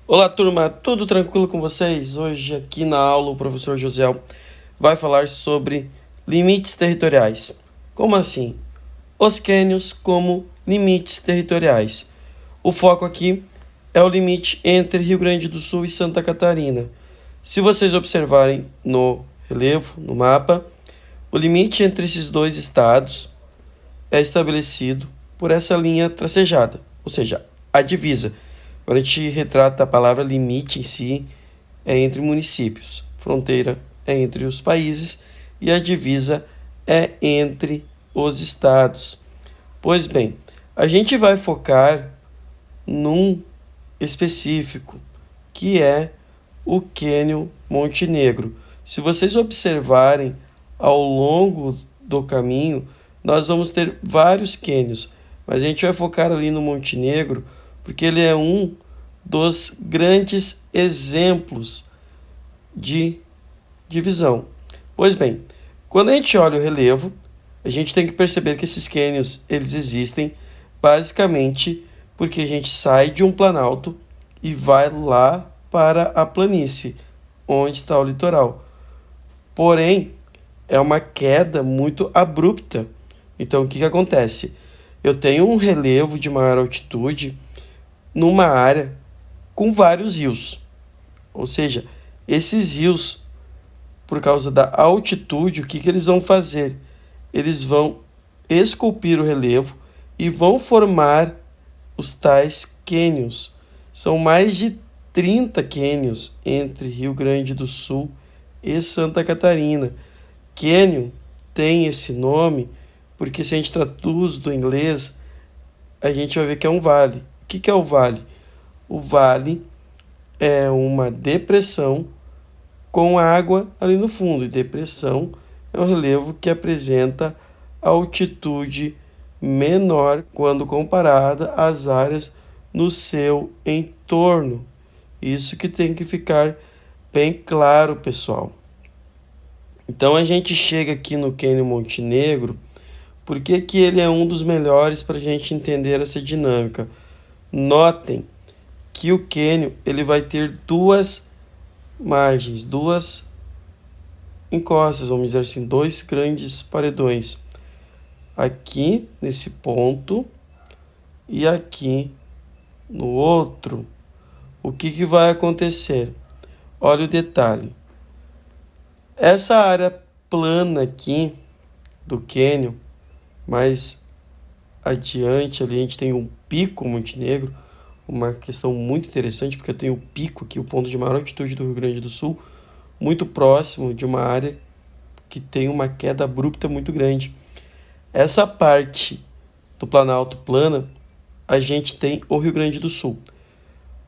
Olá, turma, tudo tranquilo com vocês? Hoje, aqui na aula, o professor Josiel vai falar sobre limites territoriais. Como assim? Os cânions como limites territoriais. O foco aqui é o limite entre Rio Grande do Sul e Santa Catarina. Se vocês observarem no relevo, no mapa, o limite entre esses dois estados é estabelecido por essa linha tracejada, ou seja, a divisa. Quando a gente retrata a palavra limite em si, é entre municípios, fronteira é entre os países e a divisa é entre os estados. Pois bem, a gente vai focar num específico, que é o Cânion Monte Negro. Se vocês observarem ao longo do caminho, nós vamos ter vários cânions, mas a gente vai focar ali no Monte Negro, porque ele é um dos grandes exemplos de divisão. Pois bem, quando a gente olha o relevo, a gente tem que perceber que esses cânions eles existem basicamente porque a gente sai de um planalto e vai lá para a planície, onde está o litoral. Porém, é uma queda muito abrupta. Então, o que acontece? Eu tenho um relevo de maior altitude numa área com vários rios. Ou seja, esses rios, por causa da altitude, o que eles vão fazer? Eles vão esculpir o relevo e vão formar os tais cânions. São mais de 30 cânions entre Rio Grande do Sul e Santa Catarina. Cânion tem esse nome porque, se a gente traduz do inglês, a gente vai ver que é um vale. O que é o vale? O vale é uma depressão com água ali no fundo, e depressão é um relevo que apresenta altitude menor quando comparada às áreas no seu entorno. Isso que tem que ficar bem claro, pessoal. Então a gente chega aqui no Cânion Monte Negro, porque que ele é um dos melhores para a gente entender essa dinâmica. Notem que o cânion ele vai ter duas margens, duas encostas, vamos dizer assim, dois grandes paredões. Aqui nesse ponto e aqui no outro. O que vai acontecer? Olha o detalhe. Essa área plana aqui do cânion, mais adiante ali a gente tem um pico Monte Negro, uma questão muito interessante, porque eu tenho o pico aqui, o ponto de maior altitude do Rio Grande do Sul, muito próximo de uma área que tem uma queda abrupta muito grande. Essa parte do Planalto plana, a gente tem o Rio Grande do Sul.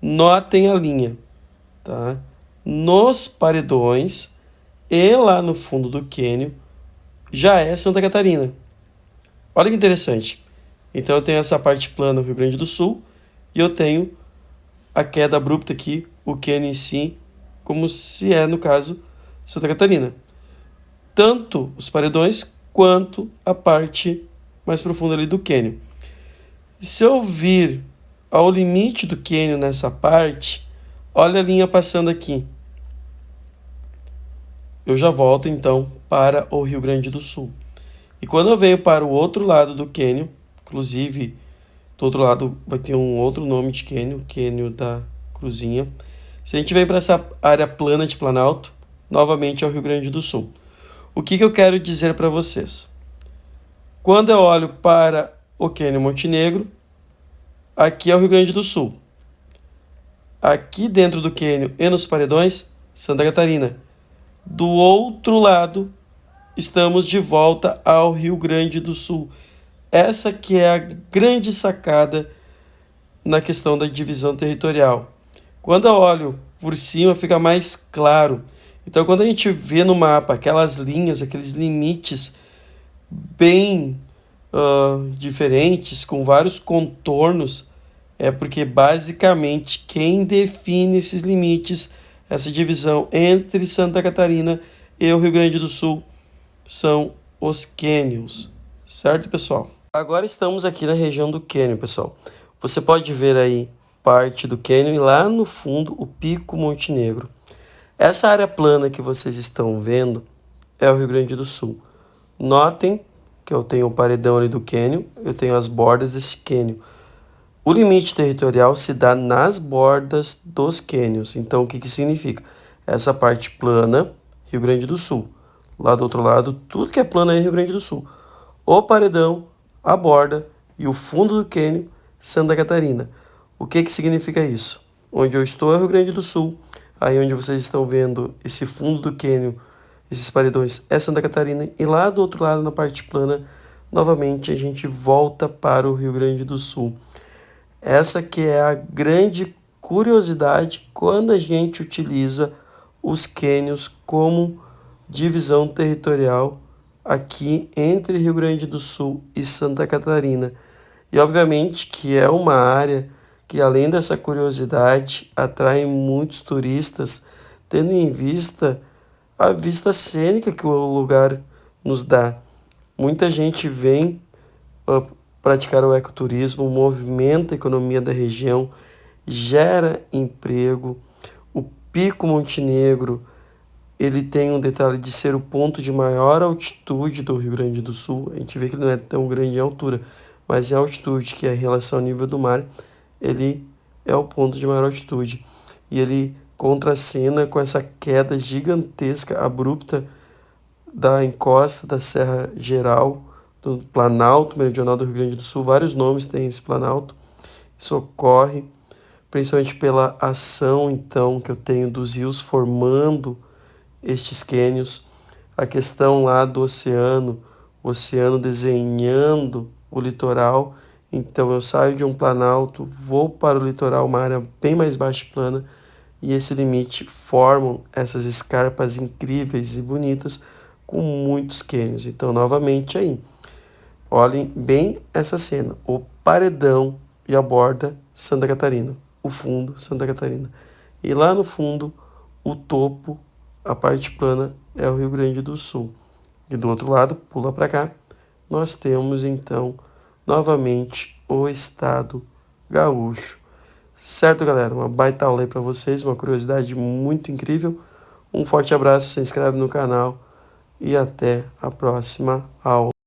Notem a linha, tá? Nos paredões e lá no fundo do cânion já é Santa Catarina. Olha que interessante. Então eu tenho essa parte plana do Rio Grande do Sul e eu tenho a queda abrupta aqui, o cânion em si, como se é, no caso, Santa Catarina. Tanto os paredões quanto a parte mais profunda ali do cânion. Se eu vir ao limite do cânion nessa parte, olha a linha passando aqui. Eu já volto então para o Rio Grande do Sul. E quando eu venho para o outro lado do cânion, inclusive do outro lado vai ter um outro nome de cânion, cânion da Cruzinha. Se a gente vem para essa área plana de Planalto, novamente é o Rio Grande do Sul. O que eu quero dizer para vocês? Quando eu olho para o cânion Monte Negro, aqui é o Rio Grande do Sul. Aqui dentro do cânion e nos paredões, Santa Catarina. Do outro lado, estamos de volta ao Rio Grande do Sul. Essa que é a grande sacada na questão da divisão territorial. Quando eu olho por cima, fica mais claro. Então, quando a gente vê no mapa aquelas linhas, aqueles limites bem diferentes, com vários contornos, é porque basicamente quem define esses limites, essa divisão entre Santa Catarina e o Rio Grande do Sul, são os cânions, certo, pessoal? Agora estamos aqui na região do cânion, pessoal. Você pode ver aí parte do cânion e lá no fundo o Pico Monte Negro. Essa área plana que vocês estão vendo é o Rio Grande do Sul. Notem que eu tenho o paredão ali do cânion, eu tenho as bordas desse cânion. O limite territorial se dá nas bordas dos cânions. Então, o que que significa? Essa parte plana, Rio Grande do Sul. Lá do outro lado, tudo que é plano é Rio Grande do Sul. O paredão, a borda e o fundo do cânion, Santa Catarina. O que que significa isso? Onde eu estou é Rio Grande do Sul. Aí onde vocês estão vendo esse fundo do cânion, esses paredões, é Santa Catarina. E lá do outro lado, na parte plana, novamente a gente volta para o Rio Grande do Sul. Essa que é a grande curiosidade quando a gente utiliza os cânions como divisão territorial aqui entre Rio Grande do Sul e Santa Catarina. E obviamente que é uma área que, além dessa curiosidade, atrai muitos turistas, tendo em vista a vista cênica que o lugar nos dá. Muita gente vem praticar o ecoturismo, movimenta a economia da região, gera emprego. O Pico Monte Negro, ele tem um detalhe de ser o ponto de maior altitude do Rio Grande do Sul. A gente vê que ele não é tão grande em altura, mas em altitude, que é em relação ao nível do mar, ele é o ponto de maior altitude. E ele contracena com essa queda gigantesca, abrupta, da encosta da Serra Geral, do Planalto Meridional do Rio Grande do Sul. Vários nomes tem esse Planalto. Isso ocorre principalmente pela ação, então, que eu tenho dos rios formando estes cânions. A questão lá do oceano, o oceano desenhando o litoral. Então eu saio de um planalto, vou para o litoral, uma área bem mais baixa e plana, e esse limite formam essas escarpas incríveis e bonitas com muitos cânions. Então, novamente aí, olhem bem essa cena. O paredão e a borda, Santa Catarina. O fundo, Santa Catarina. E lá no fundo, o topo, a parte plana, é o Rio Grande do Sul. E do outro lado, pula para cá, nós temos então, novamente, o estado gaúcho. Certo, galera? Uma baita aula aí para vocês, uma curiosidade muito incrível. Um forte abraço, se inscreve no canal e até a próxima aula.